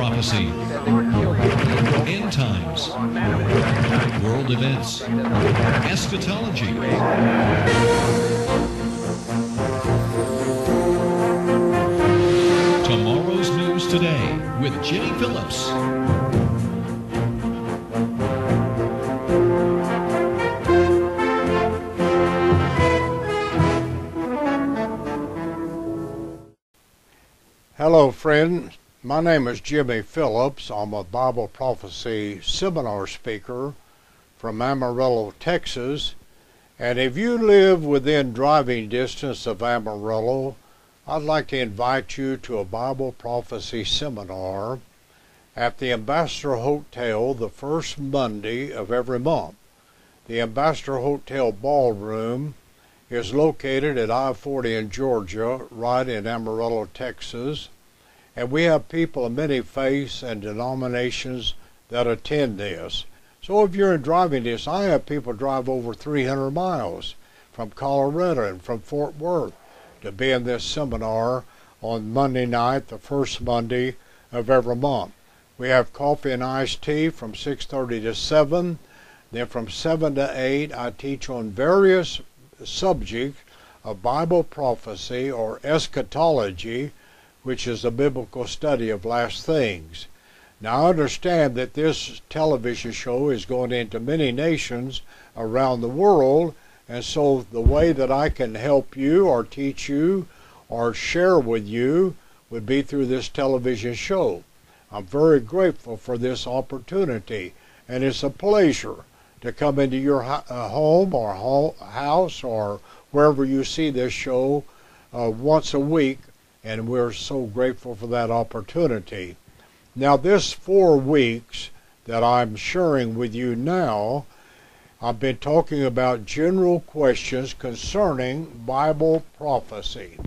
prophecy, end times, world events, eschatology. Tomorrow's News Today with Jimmy Phillips. Hello, friend. My name is Jimmy Phillips. I'm a Bible prophecy seminar speaker from Amarillo, Texas. And if you live within driving distance of Amarillo, I'd like to invite you to a Bible prophecy seminar at the Ambassador Hotel the first Monday of every month. The Ambassador Hotel Ballroom is located at I-40 in Georgia, right in Amarillo, Texas. And we have people of many faiths and denominations that attend this. So if you're in driving distance, I have people drive over 300 miles from Colorado and from Fort Worth to be in this seminar on Monday night, the first Monday of every month. We have coffee and iced tea from 6:30 to 7. Then from 7 to 8, I teach on various subjects of Bible prophecy or eschatology, which is a biblical study of last things. Now I understand that this television show is going into many nations around the world, and so the way that I can help you or teach you or share with you would be through this television show. I'm very grateful for this opportunity, and it's a pleasure to come into your home or house or wherever you see this show once a week, and we're so grateful for that opportunity. Now, this 4 weeks that I'm sharing with you now, I've been talking about general questions concerning Bible prophecy.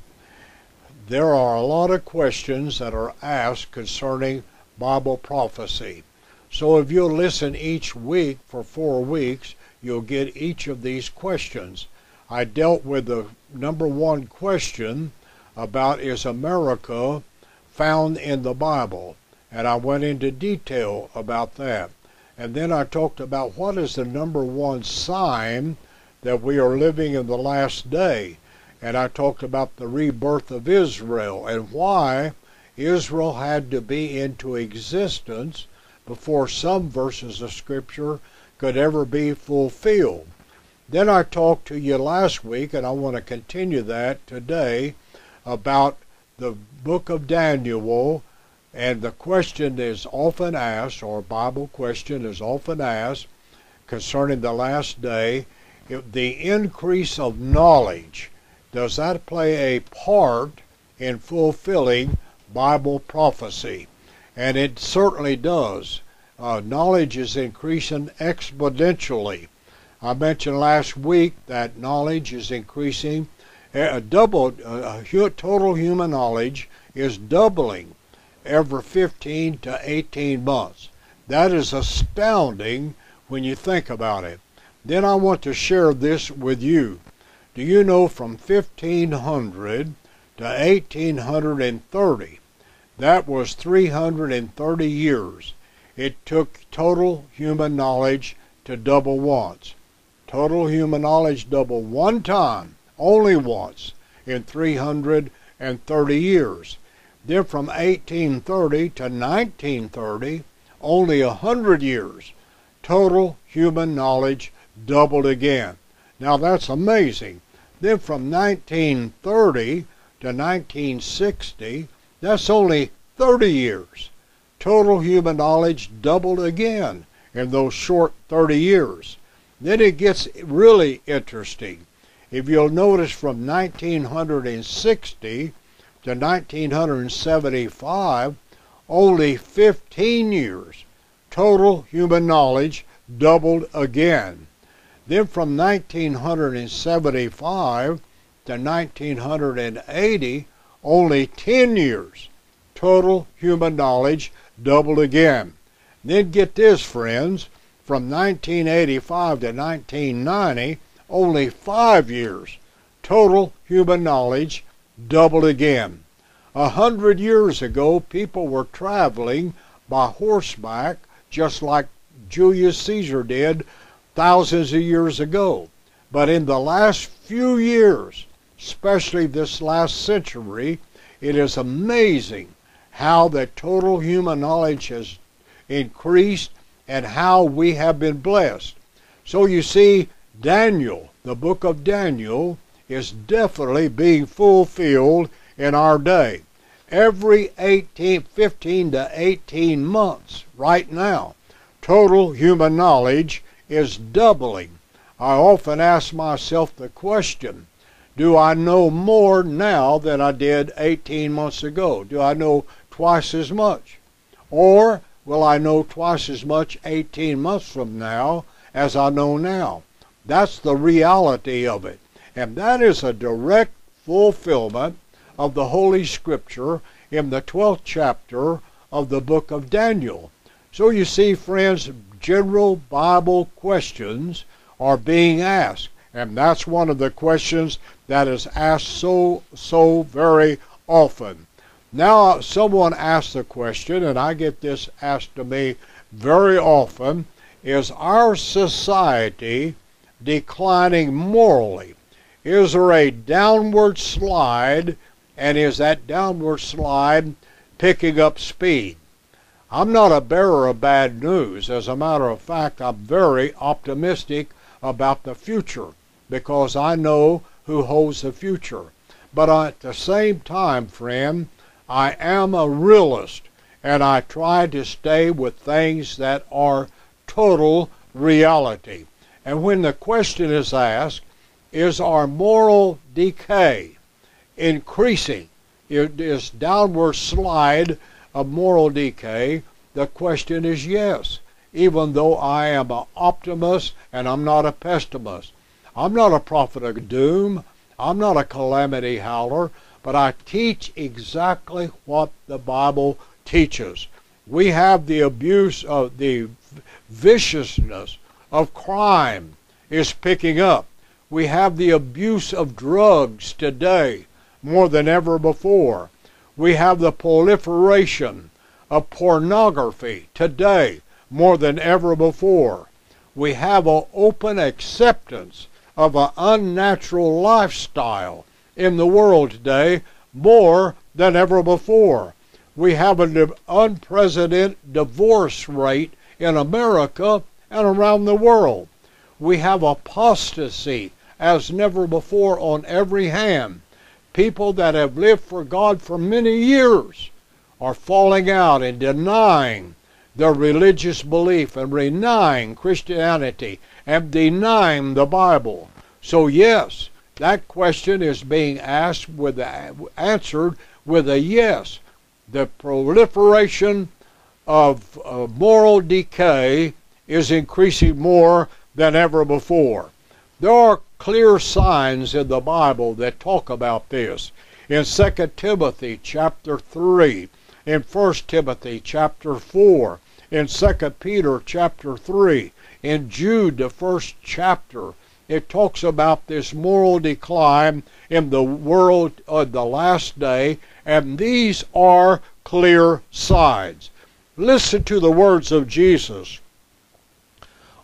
There are a lot of questions that are asked concerning Bible prophecy. So if you'll listen each week for 4 weeks, you'll get each of these questions. I dealt with the number 1 question about, is America found in the Bible? And I went into detail about that. And then I talked about what is the number 1 sign that we are living in the last day. And I talked about the rebirth of Israel and why Israel had to be into existence before some verses of Scripture could ever be fulfilled. Then I talked to you last week, and I want to continue that today, about the book of Daniel, and the question is often asked, or Bible question is often asked concerning the last day, the increase of knowledge. Does that play a part in fulfilling Bible prophecy? And it certainly does. Knowledge is increasing exponentially. I mentioned last week that knowledge is increasing. Total human knowledge is doubling every 15 to 18 months. That is astounding when you think about it. Then I want to share this with you. Do you know from 1500 to 1830, that was 330 years. It took total human knowledge to double once. Total human knowledge doubled one time, only once, in 330 years. Then from 1830 to 1930, only 100 years, total human knowledge doubled again. Now that's amazing. Then from 1930 to 1960, that's only 30 years. Total human knowledge doubled again in those short 30 years. Then it gets really interesting. If you'll notice from 1960 to 1975, only 15 years, total human knowledge doubled again. Then from 1975 to 1980, only 10 years, total human knowledge doubled again. Then get this, friends, from 1985 to 1990, only 5 years, total human knowledge doubled again. 100 years ago, people were traveling by horseback, just like Julius Caesar did thousands of years ago. But in the last few years, especially this last century, it is amazing how the total human knowledge has increased and how we have been blessed. So you see, Daniel, the book of Daniel, is definitely being fulfilled in our day. Every 15 to 18 months right now, total human knowledge is doubling. I often ask myself the question, do I know more now than I did 18 months ago? Do I know twice as much? Or will I know twice as much 18 months from now as I know now? That's the reality of it. And that is a direct fulfillment of the Holy Scripture in the 12th chapter of the book of Daniel. So you see, friends, general Bible questions are being asked. And that's one of the questions that is asked so very often. Now, someone asks the question, and I get this asked to me very often, is our society declining morally? Is there a downward slide, and is that downward slide picking up speed? I'm not a bearer of bad news. As a matter of fact, I'm very optimistic about the future, because I know who holds the future. But at the same time, friend, I am a realist, and I try to stay with things that are total reality. And when the question is asked, is our moral decay increasing? Is downward slide of moral decay? The question is yes, even though I am an optimist and I'm not a pessimist. I'm not a prophet of doom. I'm not a calamity howler, but I teach exactly what the Bible teaches. We have the abuse of the viciousness of crime is picking up. We have the abuse of drugs today more than ever before. We have the proliferation of pornography today more than ever before. We have an open acceptance of an unnatural lifestyle in the world today more than ever before. We have an unprecedented divorce rate in America and around the world. We have apostasy as never before on every hand. People that have lived for God for many years are falling out and denying their religious belief and denying Christianity and denying the Bible. So yes, that question is being answered with a yes. The proliferation of moral decay is increasing more than ever before. There are clear signs in the Bible that talk about this. In 2 Timothy chapter 3, in 1 Timothy chapter 4, in 2 Peter chapter 3, in Jude the first chapter, it talks about this moral decline in the world of the last day, and these are clear signs. Listen to the words of Jesus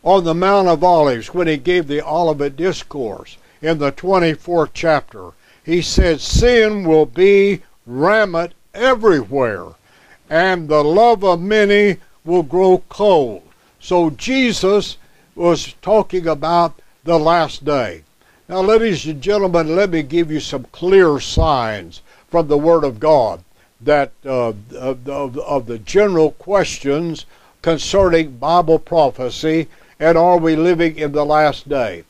on the Mount of Olives when he gave the Olivet Discourse in the 24th chapter. He said, sin will be rampant everywhere, and the love of many will grow cold. So Jesus was talking about the last day. Now, ladies and gentlemen, let me give you some clear signs from the Word of God that of the general questions concerning Bible prophecy and are we living in the last day.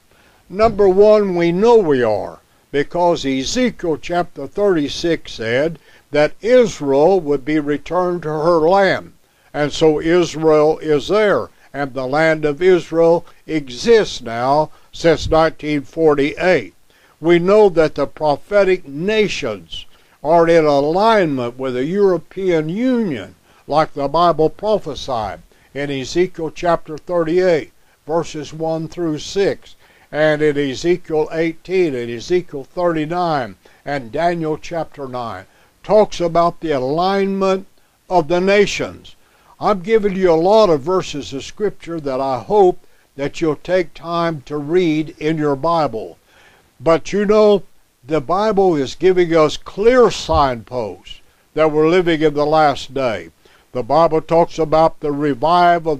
Number one, we know we are, because Ezekiel chapter 36 said that Israel would be returned to her land. And so Israel is there, and the land of Israel exists now since 1948. We know that the prophetic nations are in alignment with the European Union, like the Bible prophesied in Ezekiel chapter 38, verses 1 through 6, and in Ezekiel 18 and Ezekiel 39 and Daniel chapter 9. Talks about the alignment of the nations. I'm giving you a lot of verses of Scripture that I hope that you'll take time to read in your Bible. But you know, the Bible is giving us clear signposts that we're living in the last day. The Bible talks about the revival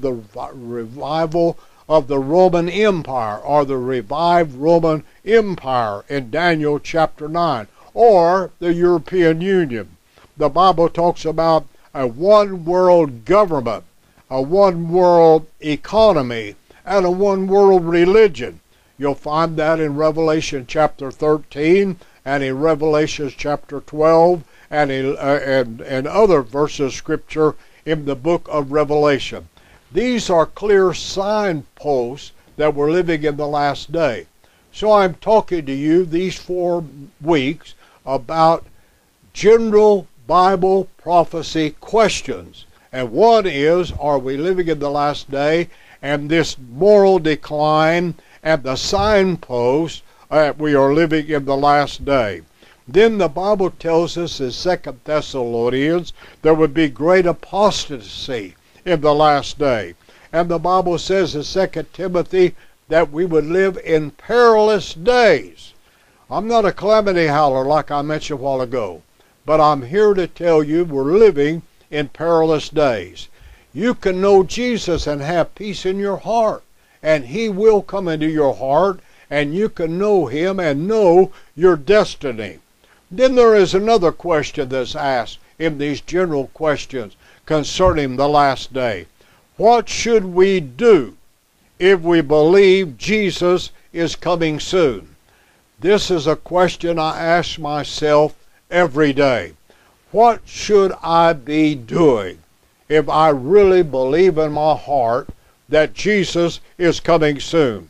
of the Roman Empire, or the revived Roman Empire in Daniel chapter 9, or the European Union. The Bible talks about a one world government, a one world economy, and a one world religion. You'll find that in Revelation chapter 13 and in Revelation chapter 12 and other verses of Scripture in the book of Revelation. These are clear signposts that we're living in the last day. So I'm talking to you these 4 weeks about general Bible prophecy questions. And one is, are we living in the last day? And this moral decline and the signposts that we are living in the last day. Then the Bible tells us in 2 Thessalonians there would be great apostasy in the last day. And the Bible says in 2 Timothy that we would live in perilous days. I'm not a calamity howler like I mentioned a while ago, but I'm here to tell you we're living in perilous days. You can know Jesus and have peace in your heart, and He will come into your heart, and you can know Him and know your destiny. Then there is another question that's asked in these general questions concerning the last day. What should we do if we believe Jesus is coming soon? This is a question I ask myself every day. What should I be doing if I really believe in my heart that Jesus is coming soon?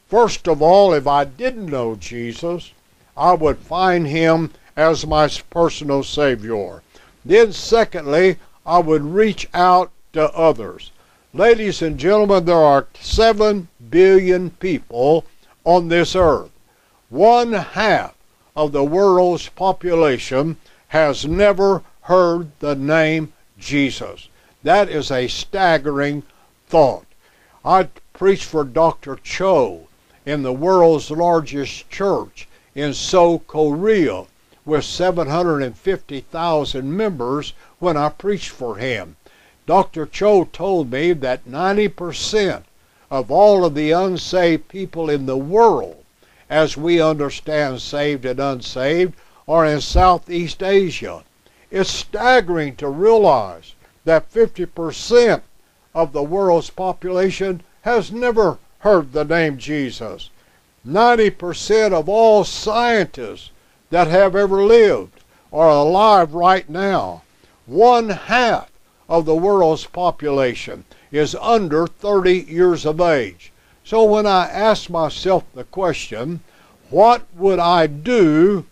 First of all, if I didn't know Jesus, I would find Him as my personal Savior. Then secondly, I would reach out to others. Ladies and gentlemen, there are 7 billion people on this earth. 1/2 of the world's population has never heard the name Jesus. That is a staggering thought. I preached for Dr. Cho in the world's largest church in Seoul, Korea, with 750,000 members when I preached for him. Dr. Cho told me that 90% of all of the unsaved people in the world, as we understand saved and unsaved, are in Southeast Asia. It's staggering to realize that 50% of the world's population has never heard the name Jesus. 90% of all scientists that have ever lived are alive right now. 1/2 of the world's population is under 30 years of age. So when I ask myself the question, what would I do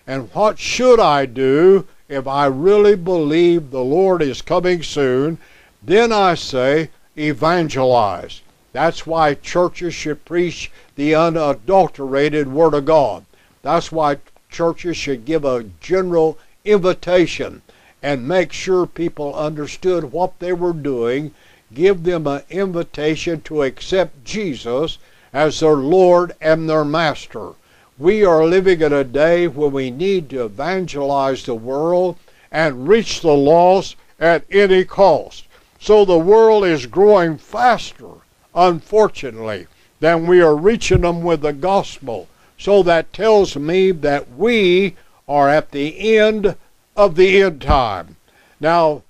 and what should I do if I really believe the Lord is coming soon, then I say evangelize. That's why churches should preach the unadulterated Word of God. That's why churches should give a general invitation and make sure people understood what they were doing, give them an invitation to accept Jesus as their Lord and their Master. We are living in a day when we need to evangelize the world and reach the lost at any cost. So the world is growing faster, unfortunately, than we are reaching them with the gospel. So that tells me that we are at the end of the end time. Now,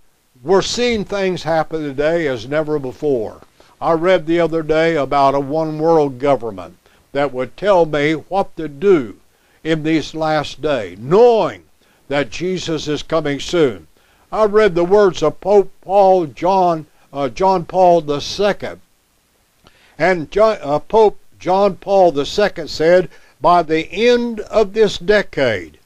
we're seeing things happen today as never before. I read the other day about a one world government that would tell me what to do in these last days, knowing that Jesus is coming soon. I read the words of Pope John Paul II. And Pope John Paul II said, by the end of this decade,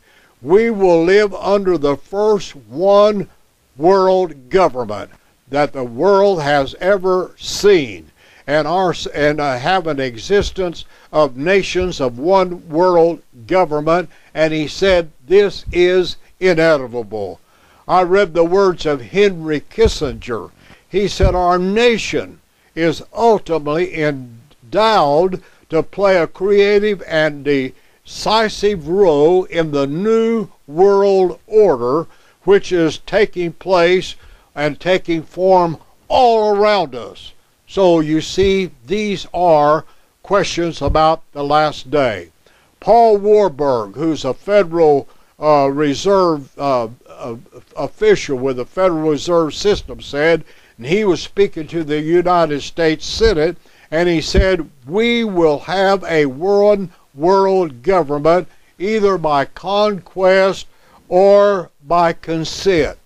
we will live under the first one world government that the world has ever seen, and have an existence of nations of one world government. And he said this is inevitable. I read the words of Henry Kissinger. he said our nation is ultimately endowed to play a creative and decisive role in the new world order which is taking place and taking form all around us. So you see, these are questions about the last day. Paul Warburg, who's a Federal Reserve official with the Federal Reserve System, said, and he was speaking to the United States Senate, and he said, we will have a world government either by conquest or by consent.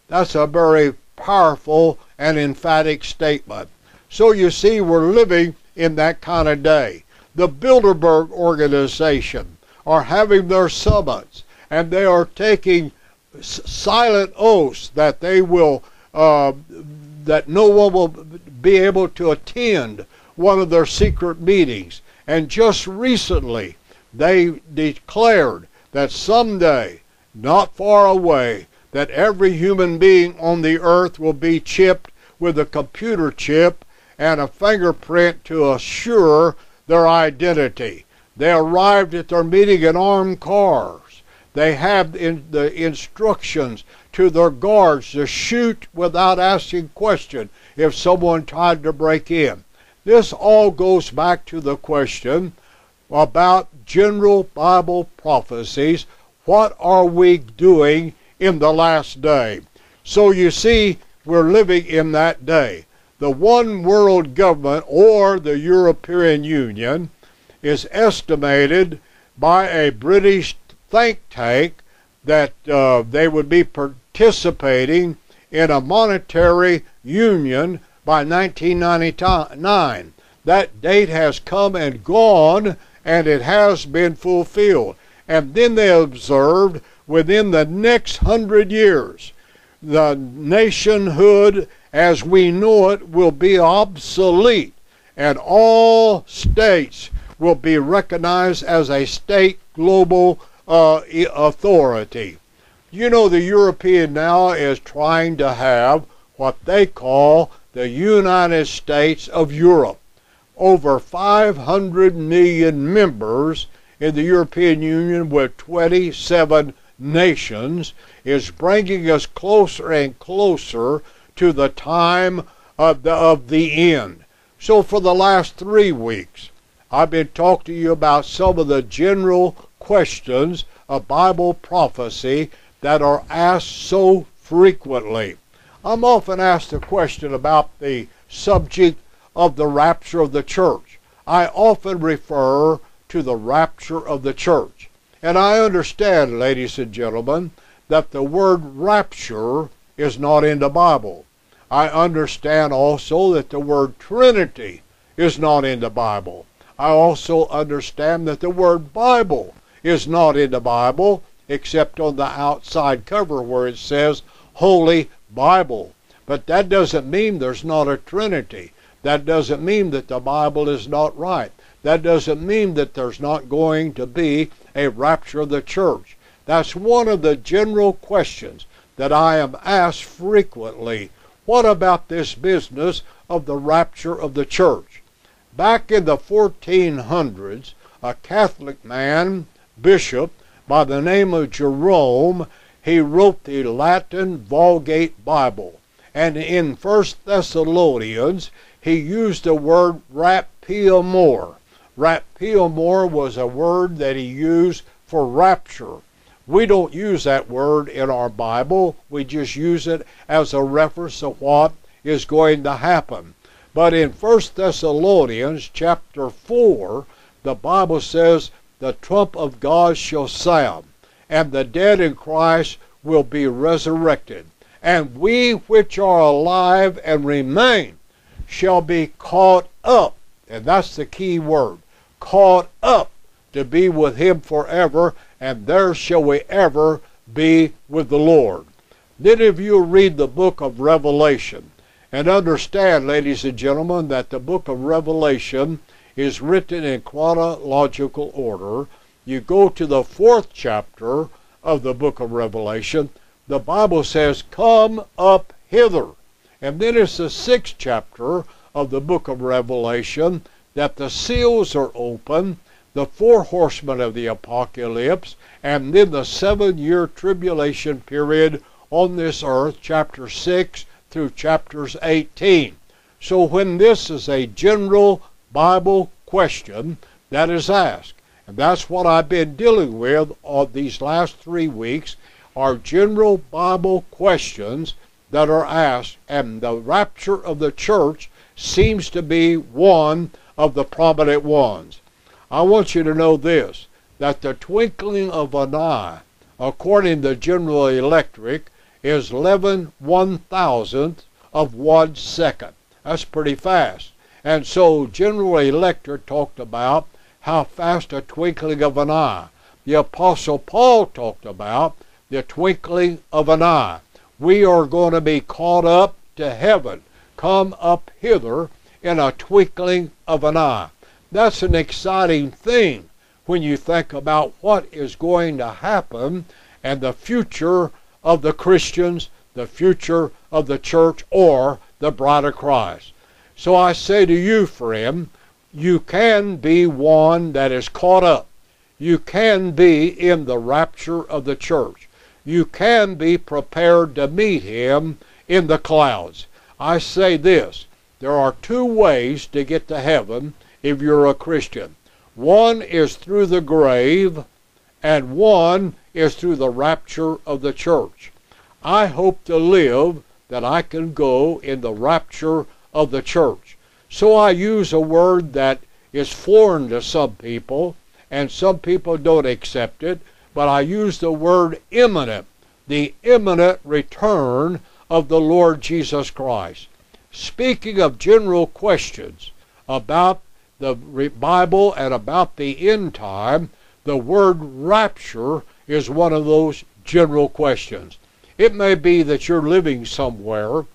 That's a very powerful and emphatic statement. So you see, we're living in that kind of day. The Bilderberg Organization are having their summits, and they are taking silent oaths that they will, that no one will be able to attend one of their secret meetings. And just recently, they declared that someday, not far away, that every human being on the earth will be chipped with a computer chip and a fingerprint to assure their identity. They arrived at their meeting in armed cars. They have the instructions to their guards to shoot without asking question if someone tried to break in. This all goes back to the question about general Bible prophecies. What are we doing in the last day? So you see, we're living in that day. The one world government, or the European Union, is estimated by a British think tank that they would be participating in a monetary union by 1999. That date has come and gone, and it has been fulfilled. And then they observed within the next 100 years, the nationhood as we know it will be obsolete, and all states will be recognized as a state global authority. You know, the European now is trying to have what they call the United States of Europe. Over 500 million members in the European Union with 27 nations is bringing us closer and closer to the time of the end. So for the last 3 weeks, I've been talking to you about some of the general questions of Bible prophecy that are asked so frequently. I'm often asked a question about the subject of the rapture of the church. I often refer to the rapture of the church. And I understand, ladies and gentlemen, that the word rapture is not in the Bible. I understand also that the word Trinity is not in the Bible. I also understand that the word Bible is not in the Bible, except on the outside cover where it says Holy Bible. But that doesn't mean there's not a Trinity. That doesn't mean that the Bible is not right. That doesn't mean that there's not going to be a rapture of the church. That's one of the general questions that I am asked frequently. What about this business of the rapture of the church? Back in the 1400s, a Catholic man, bishop, by the name of Jerome, he wrote the Latin Vulgate Bible. And in 1 Thessalonians, he used the word rappiamur. Rappiamur was a word that he used for rapture. We don't use that word in our Bible. We just use it as a reference to what is going to happen. But in 1 Thessalonians chapter 4, the Bible says, the trump of God shall sound, and the dead in Christ will be resurrected. And we which are alive and remain shall be caught up. And that's the key word. Caught up to be with him forever, and there shall we ever be with the Lord. Then if you read the book of Revelation, and understand, ladies and gentlemen, that the book of Revelation is written in chronological order. You go to the 4th chapter of the book of Revelation, the Bible says, come up hither. And then it's the 6th chapter of the book of Revelation that the seals are open, the 4 horsemen of the apocalypse, and then the 7-year tribulation period on this earth, chapter 6 through chapters 18. So when this is a general Bible question that is asked, and that's what I've been dealing with on these last 3 weeks, are general Bible questions that are asked, and the rapture of the church seems to be one of the prominent ones. I want you to know this, that the twinkling of an eye, according to General Electric, is 11 1,000th of 1 second. That's pretty fast. And so General Electric talked about how fast a twinkling of an eye. The Apostle Paul talked about the twinkling of an eye. We are going to be caught up to heaven, come up hither in a twinkling of an eye. That's an exciting thing when you think about what is going to happen and the future of the Christians, the future of the church, or the bride of Christ. So I say to you, friend, you can be one that is caught up. You can be in the rapture of the church. You can be prepared to meet him in the clouds. I say this, there are 2 ways to get to heaven if you're a Christian. One is through the grave, and one is through the rapture of the church. I hope to live that I can go in the rapture of the church. So I use a word that is foreign to some people, and some people don't accept it, but I use the word imminent, the imminent return of the Lord Jesus Christ. Speaking of general questions about the Bible and about the end time, the word rapture is one of those general questions. It may be that you're living somewhere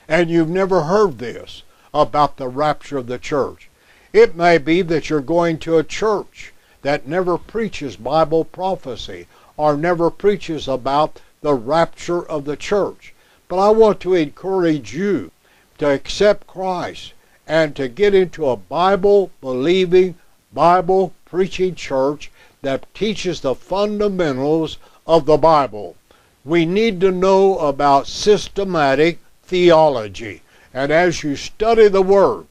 and you've never heard this about the rapture of the church. It may be that you're going to a church that never preaches Bible prophecy or never preaches about the rapture of the church. But I want to encourage you to accept Christ and to get into a Bible-believing, Bible-preaching church that teaches the fundamentals of the Bible. We need to know about systematic theology. And as you study the Word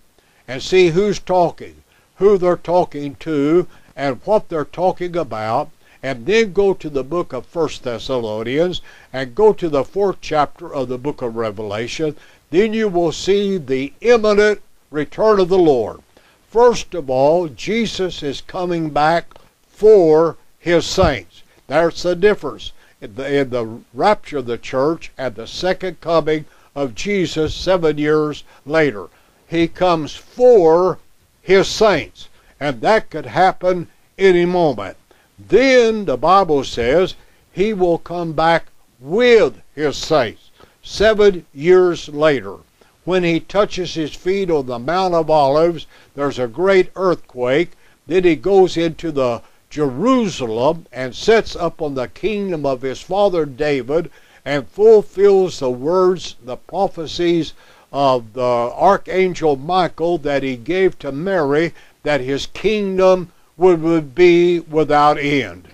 and see who's talking, who they're talking to, and what they're talking about, and then go to the book of 1 Thessalonians and go to the 4th chapter of the book of Revelation, then you will see the imminent return of the Lord. First of all, Jesus is coming back for his saints. There's the difference in the rapture of the church and the second coming of Jesus 7 years later. He comes for his saints, and that could happen any moment. Then the Bible says he will come back with his saints 7 years later. When he touches his feet on the Mount of Olives, there's a great earthquake. Then he goes into the Jerusalem and sets up on the kingdom of his father David and fulfills the words, the prophecies of the archangel Michael that he gave to Mary, that his kingdom would be without end,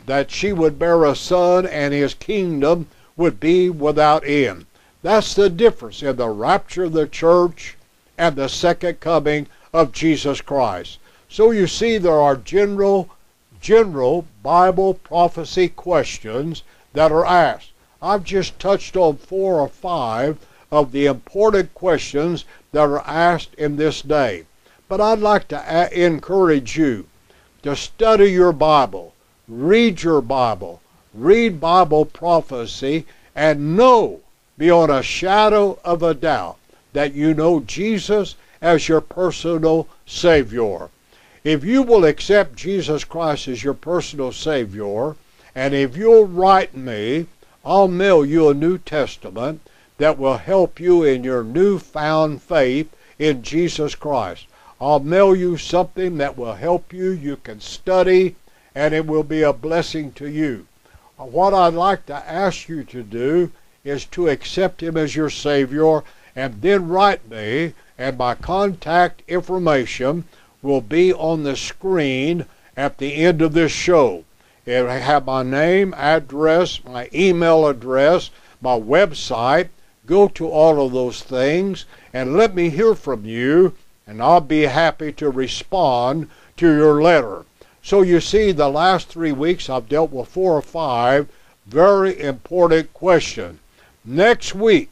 that she would bear a son and his kingdom would be without end. That's the difference in the rapture of the church and the second coming of Jesus Christ. So you see there are general Bible prophecy questions that are asked. I've just touched on 4 or 5 of the important questions that are asked in this day. But I'd like to encourage you to study your Bible, read your Bible, read Bible prophecy, and know beyond a shadow of a doubt that you know Jesus as your personal Savior. If you will accept Jesus Christ as your personal Savior, and if you'll write me, I'll mail you a New Testament that will help you in your newfound faith in Jesus Christ. I'll mail you something that will help you. You can study, and it will be a blessing to you. What I'd like to ask you to do is to accept Him as your Savior, and then write me, and my contact information will be on the screen at the end of this show. It will have my name, address, my email address, my website. Go to all of those things and let me hear from you, and I'll be happy to respond to your letter. So you see, the last 3 weeks I've dealt with 4 or 5 very important questions. Next week,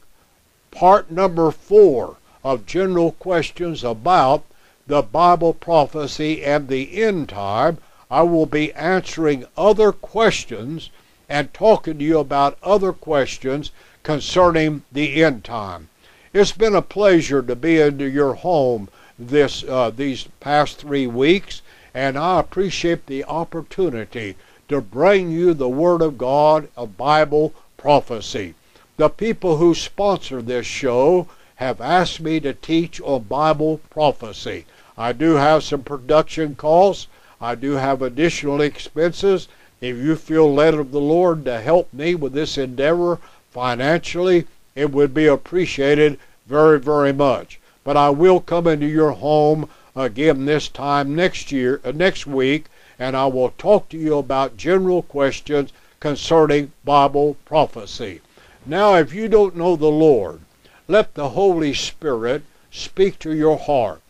part number 4 of general questions about the Bible prophecy and the end time. I will be answering other questions and talking to you about other questions concerning the end time. It's been a pleasure to be into your home these past 3 weeks, and I appreciate the opportunity to bring you the Word of God of Bible prophecy. The people who sponsor this show have asked me to teach on Bible prophecy. I do have some production costs. I do have additional expenses. If you feel led of the Lord to help me with this endeavor financially, it would be appreciated very, very much. But I will come into your home again this time next week, and I will talk to you about general questions concerning Bible prophecy. Now, if you don't know the Lord, let the Holy Spirit speak to your heart.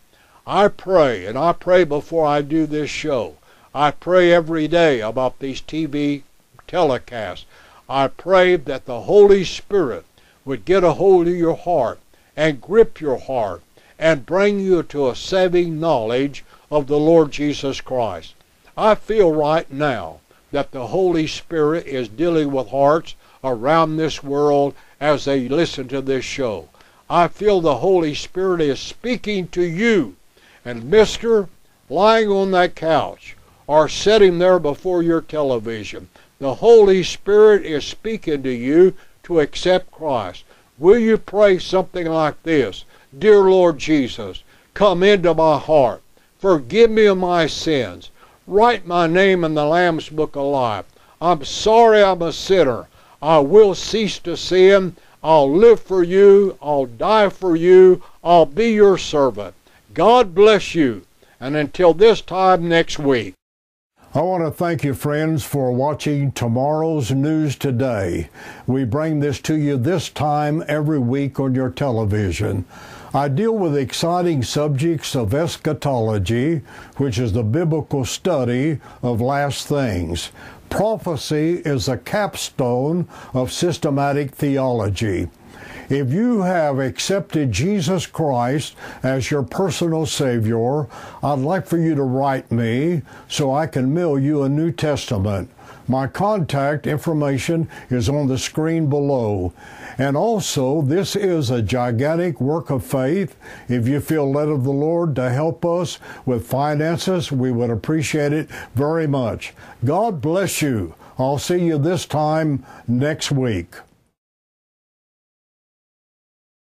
I pray, and I pray before I do this show. I pray every day about these TV telecasts. I pray that the Holy Spirit would get a hold of your heart and grip your heart and bring you to a saving knowledge of the Lord Jesus Christ. I feel right now that the Holy Spirit is dealing with hearts around this world as they listen to this show. I feel the Holy Spirit is speaking to you. And mister, lying on that couch or sitting there before your television, the Holy Spirit is speaking to you to accept Christ. Will you pray something like this? Dear Lord Jesus, come into my heart. Forgive me of my sins. Write my name in the Lamb's Book of Life. I'm sorry I'm a sinner. I will cease to sin. I'll live for you. I'll die for you. I'll be your servant. God bless you. And until this time next week. I want to thank you, friends, for watching Tomorrow's News Today. We bring this to you this time every week on your television. I deal with exciting subjects of eschatology, which is the biblical study of last things. Prophecy is a capstone of systematic theology. If you have accepted Jesus Christ as your personal Savior, I'd like for you to write me so I can mail you a New Testament. My contact information is on the screen below. And also, this is a gigantic work of faith. If you feel led of the Lord to help us with finances, we would appreciate it very much. God bless you. I'll see you this time next week.